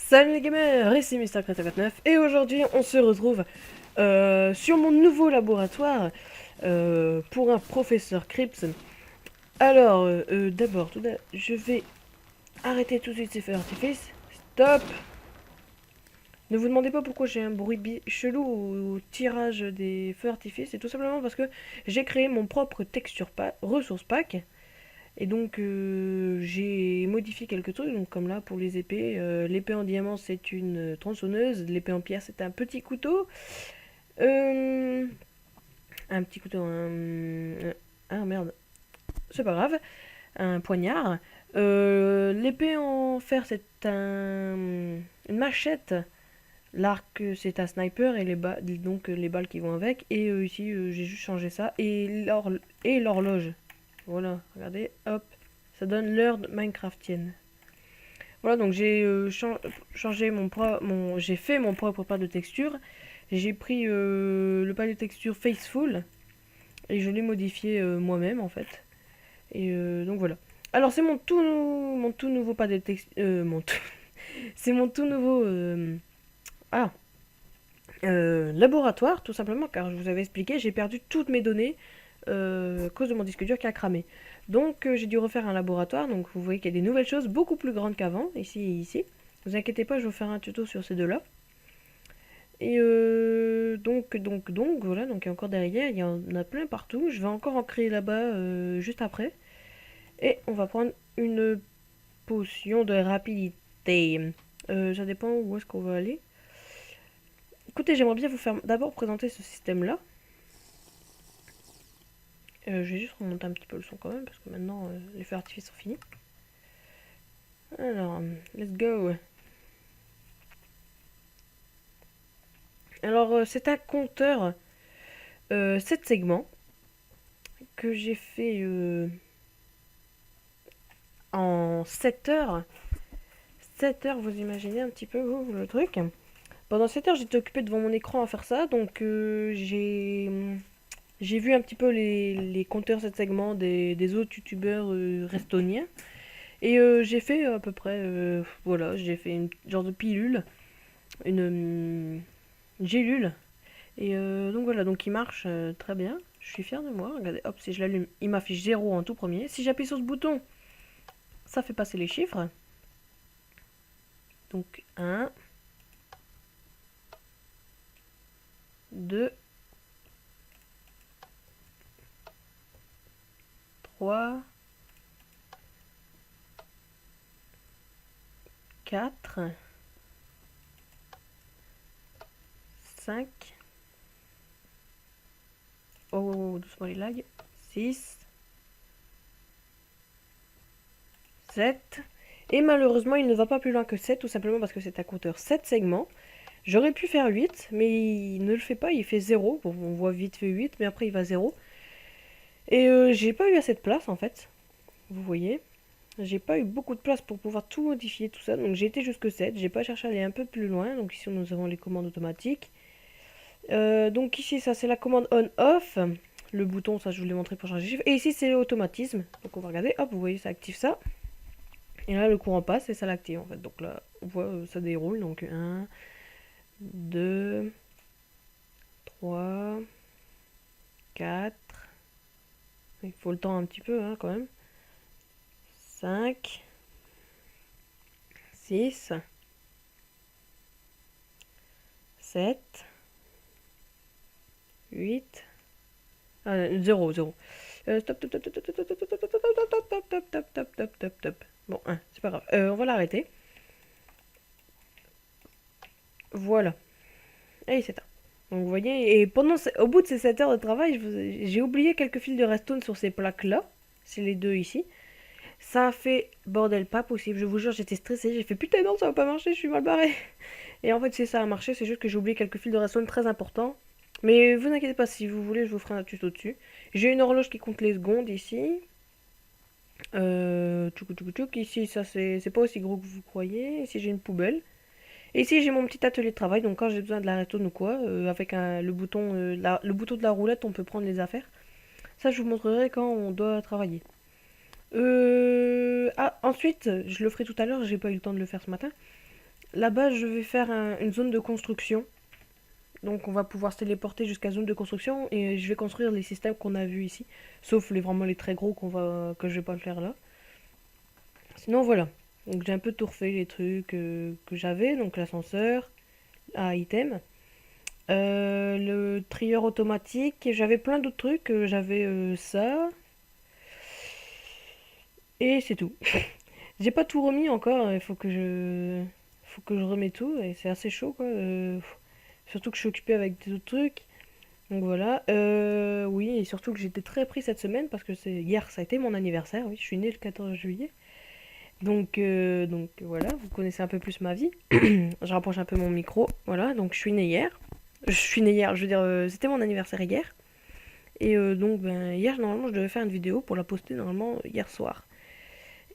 Salut les gamers, ici MrCreta29 et aujourd'hui on se retrouve sur mon nouveau laboratoire pour un professeur Crips. Alors, d'abord, je vais arrêter tout de suite ces feux d'artifice. Stop. Ne vous demandez pas pourquoi j'ai un bruit chelou au tirage des feux d'artifice, c'est tout simplement parce que j'ai créé mon propre texture pack, ressource pack. Et donc j'ai modifié quelques trucs, donc comme là pour les épées, l'épée en diamant c'est une tronçonneuse, l'épée en pierre c'est un petit couteau, euh, un petit couteau, ah merde, c'est pas grave, un poignard. L'épée en fer c'est une machette, l'arc c'est un sniper et donc les balles qui vont avec. Et ici j'ai juste changé ça et l'horloge. Voilà, regardez, hop, ça donne l'heure Minecraftienne. Voilà, donc j'ai changé j'ai fait mon propre pack de texture. J'ai pris le pack de texture Faceful et je l'ai modifié moi-même en fait. Et donc voilà. Alors c'est mon tout nouveau pack de texture. C'est mon tout nouveau ah laboratoire tout simplement car je vous avais expliqué, j'ai perdu toutes mes données à cause de mon disque dur qui a cramé. Donc j'ai dû refaire un laboratoire, donc vous voyez qu'il y a des nouvelles choses beaucoup plus grandes qu'avant, ici et ici. Ne vous inquiétez pas, je vais vous faire un tuto sur ces deux-là. Et donc, voilà, donc il y a encore derrière, il y en a plein partout. Je vais encore en créer là-bas juste après. Et on va prendre une potion de rapidité. Ça dépend où est-ce qu'on va aller. Écoutez, j'aimerais bien vous faire d'abord présenter ce système-là. Je vais juste remonter un petit peu le son quand même, parce que maintenant les feux d'artifice sont finis. Alors, let's go. Alors, c'est un compteur 7 segments que j'ai fait en 7 heures. 7 heures, vous imaginez un petit peu vous, le truc. Pendant 7 heures, j'étais occupé devant mon écran à faire ça, donc j'ai vu un petit peu les compteurs 7 segments des autres youtubeurs restoniens. Et j'ai fait à peu près, voilà, j'ai fait une genre de pilule, une gélule. Et donc voilà, donc il marche très bien. Je suis fier de moi. Regardez, hop, si je l'allume, il m'affiche 0 en tout premier. Si j'appuie sur ce bouton, ça fait passer les chiffres. Donc 1, 2, 3, 4, 5. Oh, doucement les lags. 6, 7. Et malheureusement, il ne va pas plus loin que 7, tout simplement parce que c'est un compteur 7 segments. J'aurais pu faire 8, mais il ne le fait pas, il fait 0. Bon, on voit vite fait 8, mais après il va 0. Et j'ai pas eu assez de place en fait, vous voyez. J'ai pas eu beaucoup de place pour pouvoir tout modifier, tout ça. Donc j'ai été jusque 7, j'ai pas cherché à aller un peu plus loin. Donc ici nous avons les commandes automatiques. Donc ici ça c'est la commande on-off. Le bouton, ça je vous l'ai montré pour changer de chiffre. Et ici c'est l'automatisme. Donc on va regarder, hop, vous voyez ça active ça. Et là le courant passe et ça l'active en fait. Donc là on voit ça déroule. Donc 1, 2, 3, 4. Il faut le temps un petit peu hein, quand même. 5, 6, 7, 8, 0, 0. Stop, stop, stop, stop, stop, stop, stop, stop, stop, stop, stop, stop, stop, stop. Bon, c'est pas grave. On va l'arrêter. Voilà. Et c'est ça. Donc vous voyez, et au bout de ces 7 heures de travail, j'ai oublié quelques fils de redstone sur ces plaques-là. C'est les deux ici. Ça a fait bordel pas possible. Je vous jure, j'étais stressée. J'ai fait putain non, ça va pas marcher, je suis mal barré. Et en fait, c'est ça a marché. C'est juste que j'ai oublié quelques fils de redstone très importants. Mais vous inquiétez pas, si vous voulez, je vous ferai un tuto dessus. J'ai une horloge qui compte les secondes ici. Ici, ça c'est pas aussi gros que vous croyez. Ici, j'ai une poubelle. Et ici, j'ai mon petit atelier de travail. Donc, quand j'ai besoin de la redstone ou quoi, avec le bouton de la roulette, on peut prendre les affaires. Ça, je vous montrerai quand on doit travailler. Ensuite, je le ferai tout à l'heure. J'ai pas eu le temps de le faire ce matin. Là-bas, je vais faire une zone de construction. Donc on va pouvoir se téléporter jusqu'à zone de construction et je vais construire les systèmes qu'on a vus ici. Sauf vraiment les très gros que je vais pas le faire là. Sinon voilà. Donc j'ai un peu tout refait les trucs que j'avais. Donc l'ascenseur, à item. Le trieur automatique. Et j'avais plein d'autres trucs. J'avais ça. Et c'est tout. J'ai pas tout remis encore. Il faut que je remets tout. Et c'est assez chaud quoi. Surtout que je suis occupée avec des autres trucs. Donc voilà, oui, et surtout que j'étais très pris cette semaine parce que hier, ça a été mon anniversaire, oui, je suis née le 14 juillet. Donc voilà, vous connaissez un peu plus ma vie. Je rapproche un peu mon micro, voilà, donc je suis née hier. Je suis née hier, je veux dire, c'était mon anniversaire hier. Et donc, ben, hier, normalement, je devais faire une vidéo pour la poster normalement hier soir.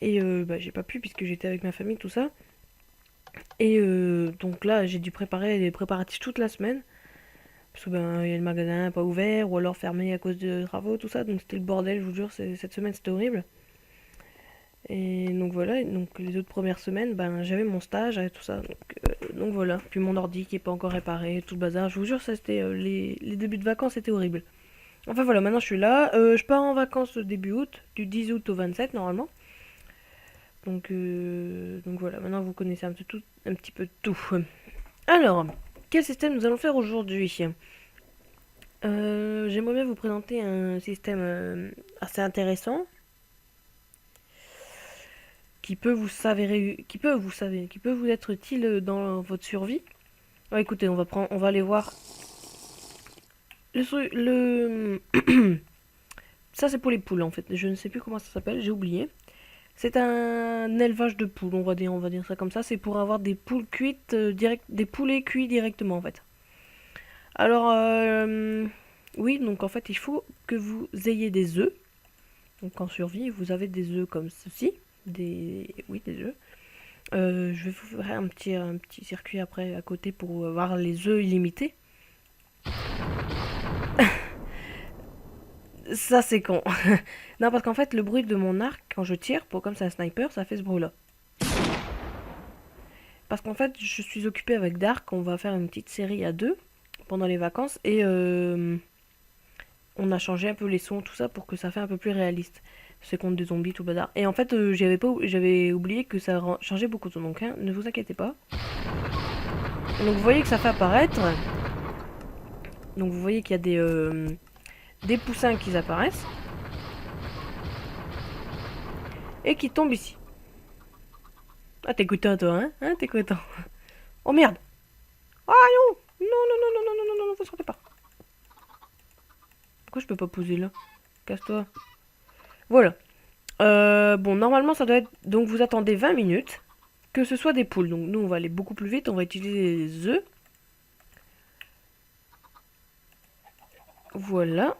Et bah, j'ai pas pu puisque j'étais avec ma famille, tout ça. Et donc là, j'ai dû préparer les préparatifs toute la semaine. Parce que ben, il y a le magasin pas ouvert ou alors fermé à cause de travaux, tout ça. Donc c'était le bordel, je vous jure, cette semaine c'était horrible. Et donc voilà, et donc les autres premières semaines, ben j'avais mon stage, j'avais tout ça. Donc voilà. Puis mon ordi qui est pas encore réparé, tout le bazar. Je vous jure, ça c'était les débuts de vacances, c'était horrible. Enfin voilà, maintenant je suis là. Je pars en vacances début août, du 10 août au 27 normalement. Donc voilà, maintenant vous connaissez un petit peu tout. Alors, quel système nous allons faire aujourd'hui? J'aimerais bien vous présenter un système assez intéressant qui peut vous être utile dans votre survie. Ouais, écoutez, on va aller voir le ça c'est pour les poules en fait. Je ne sais plus comment ça s'appelle, j'ai oublié. C'est un élevage de poules, on va dire ça comme ça. C'est pour avoir des poules cuites des poulets cuits directement en fait. Alors oui, donc en fait il faut que vous ayez des œufs. Donc en survie, vous avez des œufs comme ceci. Oui, des œufs. Je vais vous faire un petit circuit après à côté pour avoir les œufs illimités. Ça c'est con. Non, parce qu'en fait le bruit de mon arc quand je tire, comme c'est un sniper, ça fait ce bruit là. Parce qu'en fait je suis occupée avec Dark, on va faire une petite série à deux pendant les vacances et on a changé un peu les sons, tout ça pour que ça fait un peu plus réaliste. C'est contre des zombies, tout bazar. Et en fait, j'avais oublié que ça changeait beaucoup de son. Donc, hein, ne vous inquiétez pas. Donc, vous voyez que ça fait apparaître. Donc, vous voyez qu'il y a des poussins qui apparaissent. Et qui tombent ici. Ah, t'es content, toi, hein, t'es content. Oh merde. Ah non. Non, non, non, non, non, non, non, non, vous sortez pas. Pourquoi je peux pas poser là? Casse-toi. Voilà. Bon, normalement, ça doit être... Donc, vous attendez 20 minutes. Que ce soit des poules. Donc, nous, on va aller beaucoup plus vite. On va utiliser les œufs. Voilà.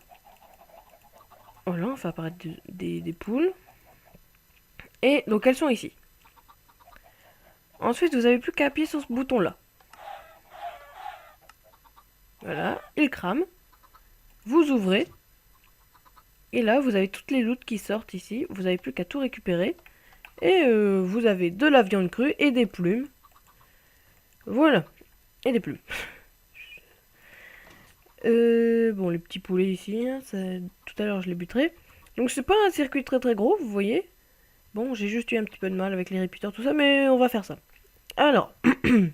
Voilà, on fait apparaître des poules. Et donc, elles sont ici. Ensuite, vous n'avez plus qu'à appuyer sur ce bouton-là. Voilà, il crame. Vous ouvrez. Et là, vous avez toutes les loots qui sortent ici. Vous n'avez plus qu'à tout récupérer. Et vous avez de la viande crue et des plumes. Voilà. Et des plumes. Bon, les petits poulets ici, hein, tout à l'heure je les buterai. Donc c'est pas un circuit très très gros, vous voyez. Bon, j'ai juste eu un petit peu de mal avec les réputeurs, tout ça, mais on va faire ça. Alors, nous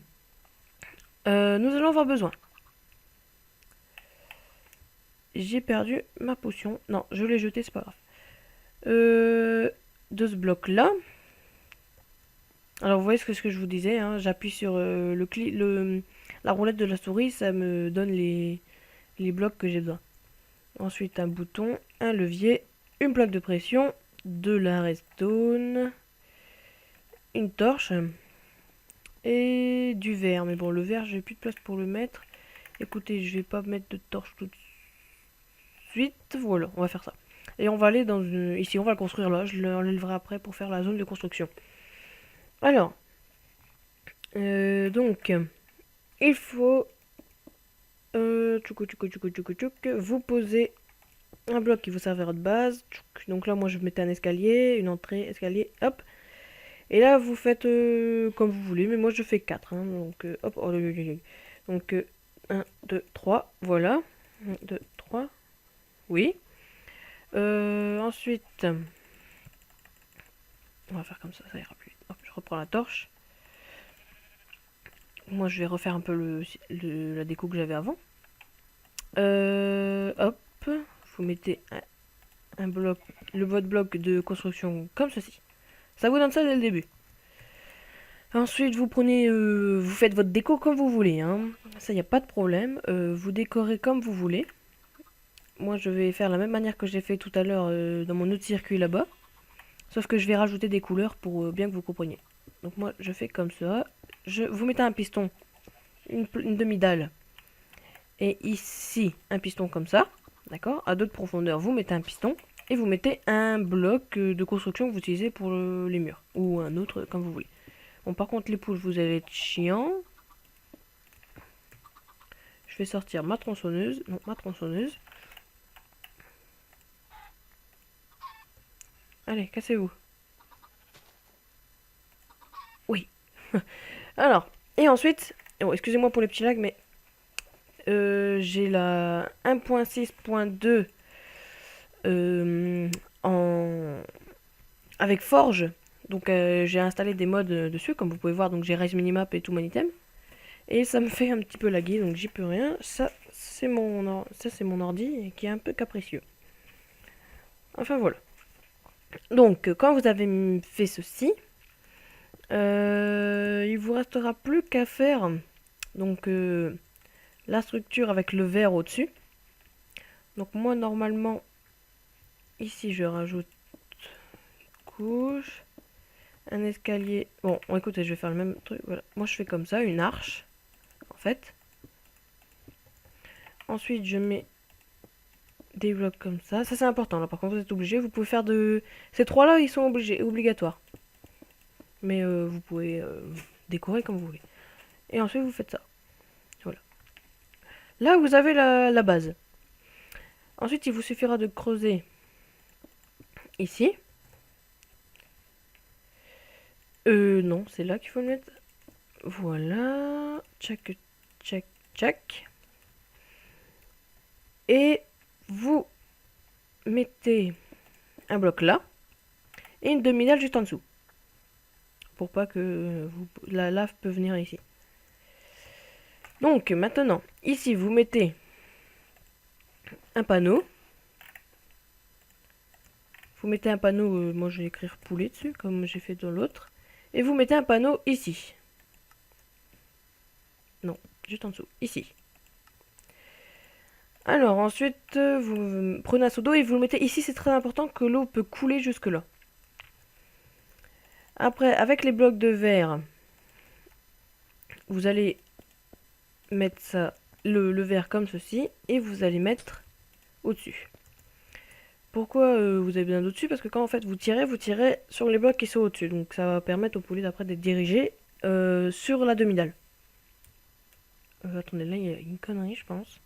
allons avoir besoin. J'ai perdu ma potion. Non, je l'ai jetée, c'est pas grave. De ce bloc-là. Alors, vous voyez ce que je vous disais, hein, j'appuie sur la roulette de la souris, ça me donne les blocs que j'ai besoin. Ensuite, un bouton, un levier, une plaque de pression, de la redstone, une torche et du verre. Mais bon, le verre, j'ai plus de place pour le mettre. Écoutez, je vais pas mettre de torche tout de suite. Voilà, on va faire ça. Et on va aller dans une... Ici, on va le construire là. Je l'enlèverai après pour faire la zone de construction. Alors, donc, il faut... vous posez un bloc qui vous servira de base. Donc là, moi, je mettais un escalier, une entrée, escalier, hop. Et là, vous faites comme vous voulez, mais moi je fais 4. Hein, donc, hop, oh, donc 1, 2, 3, voilà. 1, 2, 3, oui. Ensuite, on va faire comme ça ira plus vite. Hop, je reprends la torche. Moi, je vais refaire un peu la déco que j'avais avant. Hop, vous mettez un bloc, votre bloc de construction comme ceci. Ça vous donne ça dès le début. Ensuite, vous prenez, vous faites votre déco comme vous voulez. Hein. Ça, il n'y a pas de problème. Vous décorez comme vous voulez. Moi, je vais faire la même manière que j'ai fait tout à l'heure dans mon autre circuit là-bas. Sauf que je vais rajouter des couleurs pour bien que vous compreniez. Donc moi, je fais comme ça. Vous mettez un piston, une demi-dalle. Et ici, un piston comme ça. D'accord. À d'autres profondeurs, vous mettez un piston. Et vous mettez un bloc de construction que vous utilisez pour les murs. Ou un autre, comme vous voulez. Bon, par contre, les poules, vous allez être chiant. Je vais sortir ma tronçonneuse. Non, ma tronçonneuse. Allez, cassez-vous. Oui. Alors, et ensuite... Oh, excusez-moi pour les petits lags, mais... j'ai la 1.6.2 avec Forge. Donc j'ai installé des mods dessus, comme vous pouvez voir. Donc j'ai Rise Minimap et tout mon item. Et ça me fait un petit peu laguer, donc j'y peux rien. Ça, c'est mon ordi qui est un peu capricieux. Enfin voilà. Donc quand vous avez fait ceci, il vous restera plus qu'à faire donc la structure avec le verre au-dessus. Donc moi normalement ici je rajoute une couche, un escalier. Bon, écoutez, je vais faire le même truc. Voilà. Moi je fais comme ça, une arche en fait. Ensuite je mets des blocs comme ça. Ça c'est important là, par contre vous êtes obligé. Vous pouvez faire de... Ces trois là ils sont obligatoires. Mais vous pouvez décorer comme vous voulez. Et ensuite vous faites ça. Voilà. Là vous avez la base. Ensuite il vous suffira de creuser ici. Non, c'est là qu'il faut le mettre. Voilà. Tchac, tchac, tchac. Et vous mettez un bloc là. Et une demi-dalle juste en dessous. Pour pas que la lave peut venir ici. Donc maintenant, ici vous mettez un panneau. Vous mettez un panneau, moi je vais écrire poulet dessus, comme j'ai fait dans l'autre. Et vous mettez un panneau ici. Non, juste en dessous, ici. Alors ensuite, vous prenez un seau d'eau et vous le mettez ici. C'est très important que l'eau peut couler jusque là. Après, avec les blocs de verre, vous allez mettre ça, le verre comme ceci. Et vous allez mettre au-dessus. Pourquoi vous avez besoin d'au-dessus? Parce que quand en fait vous tirez sur les blocs qui sont au-dessus. Donc ça va permettre au poulet d'après d'être dirigé sur la demi-dalle. Attendez, là il y a une connerie je pense.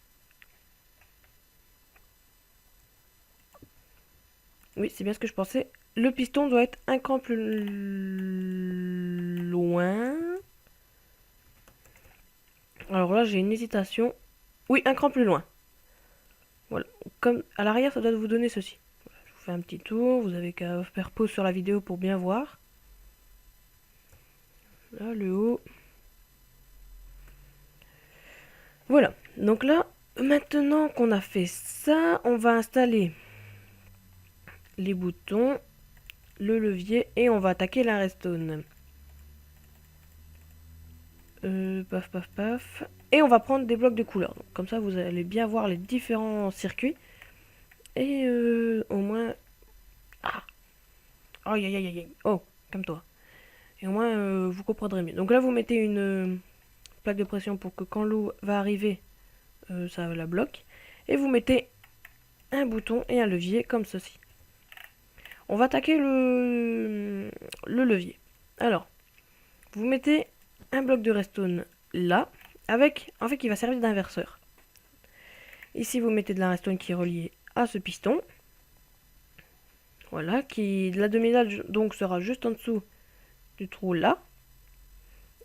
Oui, c'est bien ce que je pensais. Le piston doit être un cran plus loin. Alors là j'ai une hésitation. Oui, un cran plus loin. Voilà. Comme à l'arrière ça doit vous donner ceci. Voilà, je vous fais un petit tour. Vous avez qu'à faire pause sur la vidéo pour bien voir. Là, le haut. Voilà, donc là, maintenant qu'on a fait ça, on va installer les boutons, le levier et on va attaquer la redstone. Paf, paf, paf. Et on va prendre des blocs de couleur. Donc, comme ça, vous allez bien voir les différents circuits. Et au moins... Ah! Aïe, aïe, aïe, aïe. Oh, calme-toi. Et au moins, vous comprendrez mieux. Donc là, vous mettez une plaque de pression pour que quand l'eau va arriver, ça la bloque. Et vous mettez un bouton et un levier comme ceci. On va attaquer le levier. Alors, vous mettez un bloc de redstone là, avec, en fait, qui va servir d'inverseur. Ici, vous mettez de la redstone qui est reliée à ce piston. Voilà, qui la demi-dalle donc sera juste en dessous du trou là.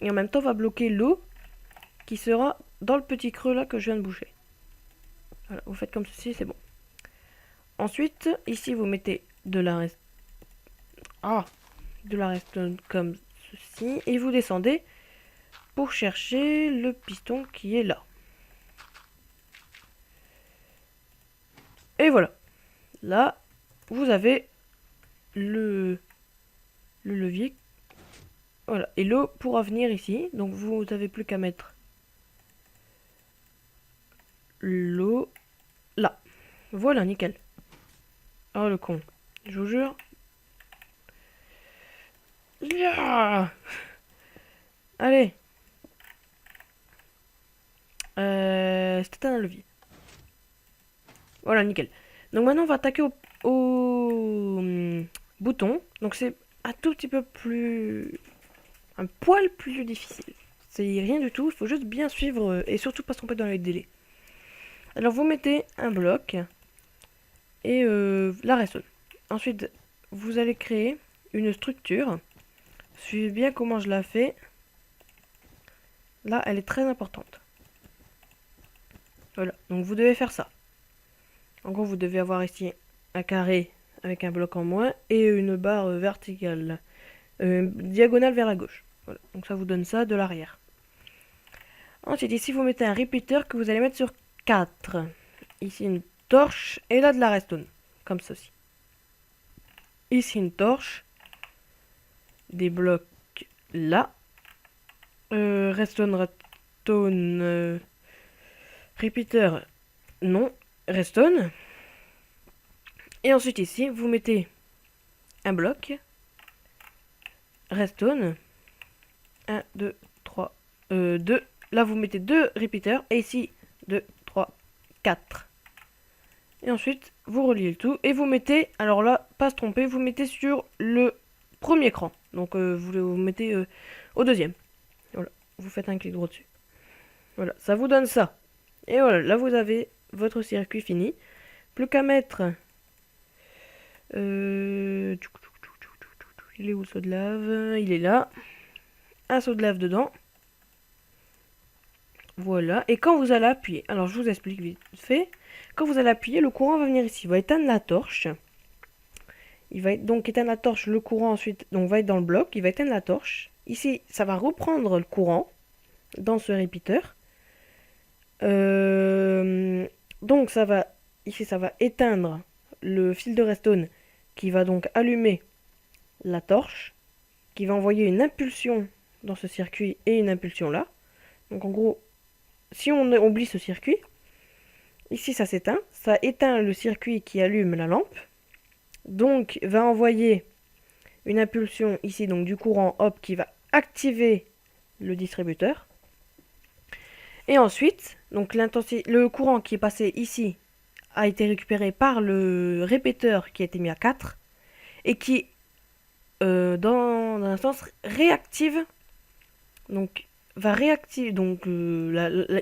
Et en même temps, va bloquer l'eau qui sera dans le petit creux là que je viens de boucher. Voilà, vous faites comme ceci, c'est bon. Ensuite, ici, vous mettez de la redstone comme ceci. Et vous descendez pour chercher le piston qui est là. Et voilà. Là, vous avez le levier. Voilà. Et l'eau pourra venir ici. Donc, vous n'avez plus qu'à mettre l'eau là. Voilà, nickel. Oh, le con. Je vous jure. Yeah. Allez. C'était un levier. Voilà, nickel. Donc maintenant, on va attaquer au bouton. Donc c'est un tout petit peu plus... un poil plus difficile. C'est rien du tout, il faut juste bien suivre et surtout pas se tromper dans les délais. Alors vous mettez un bloc et la redstone. Ensuite, vous allez créer une structure. Suivez bien comment je la fais. Là, elle est très importante. Voilà, donc vous devez faire ça. En gros, vous devez avoir ici un carré avec un bloc en moins et une barre verticale, diagonale vers la gauche. Voilà, donc ça vous donne ça de l'arrière. Ensuite, ici, vous mettez un repeater que vous allez mettre sur 4. Ici, une torche et là de la redstone, comme ceci. Ici, une torche, des blocs là, redstone, repeater, non, redstone. Et ensuite ici, vous mettez un bloc, redstone, 1, 2, 3, 2. Là, vous mettez 2 repeaters. Et ici, 2, 3, 4. Et ensuite, vous reliez le tout. Et vous mettez, alors là, pas se tromper, vous mettez sur le premier cran. Donc, vous mettez au deuxième. Voilà, vous faites un clic droit dessus. Voilà, ça vous donne ça. Et voilà, là, vous avez votre circuit fini. Plus qu'à mettre... il est où le seau de lave? Il est là. Un seau de lave dedans. Voilà. Et quand vous allez appuyer, alors je vous explique vite fait. Quand vous allez appuyer, le courant va venir ici. Il va éteindre la torche. Il va donc éteindre la torche. Le courant ensuite donc va être dans le bloc. Il va éteindre la torche. Ici, ça va reprendre le courant dans ce repeater. Donc ça va ici, ça va éteindre le fil de redstone qui va donc allumer la torche, qui va envoyer une impulsion dans ce circuit et une impulsion là. Donc en gros, si on oublie ce circuit, ici ça s'éteint, ça éteint le circuit qui allume la lampe, donc va envoyer une impulsion ici, donc du courant, hop, qui va activer le distributeur. Et ensuite, donc le courant qui est passé ici a été récupéré par le répéteur qui a été mis à 4 et qui, dans un sens, réactive, donc va réactiver, donc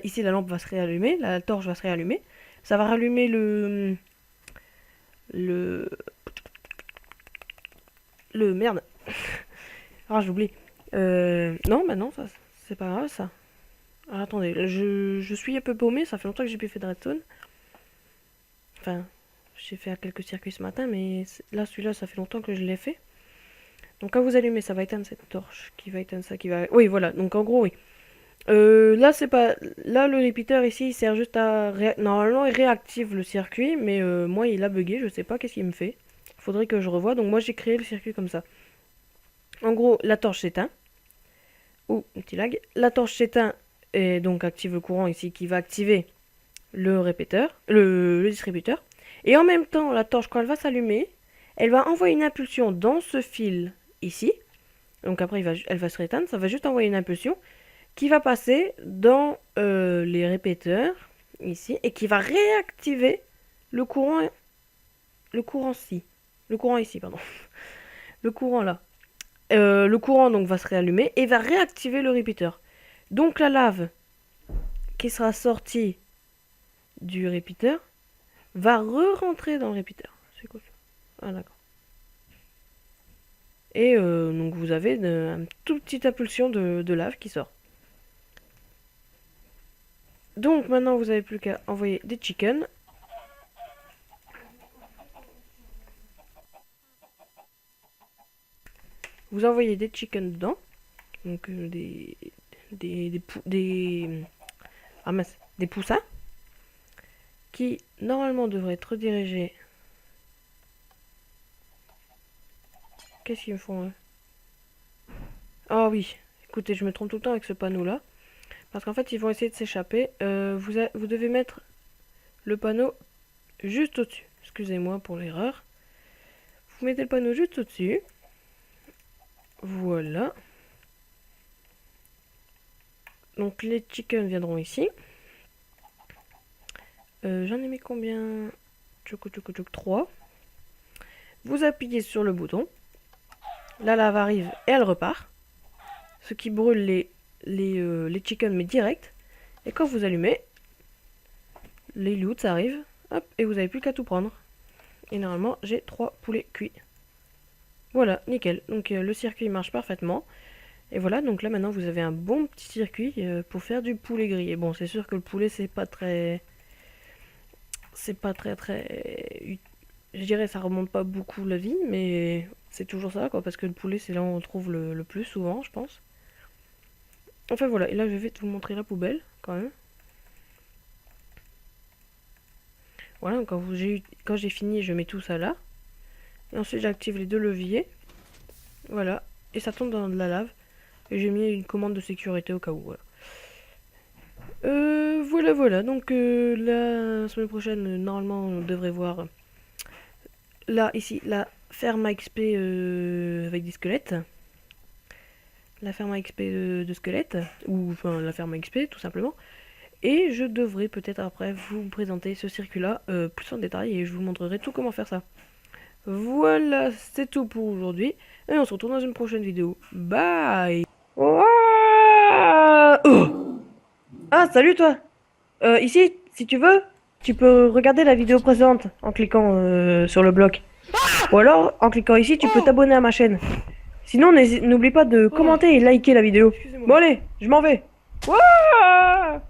ici la lampe va se réallumer, la torche va se réallumer, ça va rallumer le merde. Ah, j'ai oublié. Non, bah non, ça c'est pas grave ça. Alors, attendez, je suis un peu paumé, ça fait longtemps que j'ai plus fait de redstone. Enfin, j'ai fait quelques circuits ce matin, mais là, celui-là, ça fait longtemps que je l'ai fait. Donc quand vous allumez, ça va éteindre cette torche, qui va éteindre ça, qui va... Oui, voilà, donc en gros, oui. Là, c'est pas... Là, le repeater, ici, il sert juste à... Normalement, il réactive le circuit, mais moi, il a bugué, je sais pas qu'est-ce qu'il me fait. Faudrait que je revoie, donc moi, j'ai créé le circuit comme ça. En gros, la torche s'éteint. Ouh, un petit lag. La torche s'éteint, et donc active le courant ici, qui va activer le répéteur, le distributeur. Et en même temps, la torche, quand elle va s'allumer, elle va envoyer une impulsion dans ce fil ici. Donc après, elle va se rééteindre. Ça va juste envoyer une impulsion qui va passer dans les répéteurs ici et qui va réactiver le courant ici. Le courant ici, pardon. Le courant là. Le courant donc va se réallumer et va réactiver le répéteur. Donc la lave qui sera sortie du répéteur va re-rentrer dans le répéteur. C'est quoi ça? Ah d'accord. Et donc vous avez une toute petite impulsion de lave qui sort. Donc maintenant vous avez plus qu'à envoyer des chickens. Vous envoyez des chickens dedans. Donc des poussins qui normalement devraient être redirigés. Qu'est-ce qu'ils me font eux? Ah oui, écoutez, je me trompe tout le temps avec ce panneau là. Parce qu'en fait, ils vont essayer de s'échapper. Vous devez mettre le panneau juste au-dessus. Excusez-moi pour l'erreur. Vous mettez le panneau juste au-dessus. Voilà. Donc les chickens viendront ici. J'en ai mis combien? 3. Vous appuyez sur le bouton. La lave arrive et elle repart. Ce qui brûle les chickens mais direct. Et quand vous allumez, les loots arrivent. Hop, et vous n'avez plus qu'à tout prendre. Et normalement, j'ai 3 poulets cuits. Voilà, nickel. Donc le circuit marche parfaitement. Et voilà, donc là maintenant vous avez un bon petit circuit pour faire du poulet grillé. Bon, c'est sûr que le poulet c'est pas très... Je dirais ça remonte pas beaucoup la vie, mais c'est toujours ça quoi, parce que le poulet c'est là où on trouve le plus souvent, je pense. Enfin voilà, et là je vais vous montrer la poubelle quand même. Voilà, donc quand j'ai fini, je mets tout ça là. Et ensuite j'active les 2 leviers. Voilà, et ça tombe dans de la lave. Et j'ai mis une commande de sécurité au cas où, voilà. Voilà, donc la semaine prochaine, normalement, on devrait voir là, ici, la ferme à XP avec des squelettes. La ferme à XP de squelettes, ou enfin la ferme à XP tout simplement. Et je devrais peut-être après vous présenter ce circuit-là plus en détail et je vous montrerai tout comment faire ça. Voilà, c'est tout pour aujourd'hui. Et on se retrouve dans une prochaine vidéo. Bye! Oh, ah, salut toi! Ici, si tu veux, tu peux regarder la vidéo précédente en cliquant sur le bloc. Ou alors, en cliquant ici, tu peux t'abonner à ma chaîne. Sinon, n'oublie pas de commenter et liker la vidéo. Bon allez, je m'en vais. Wouah!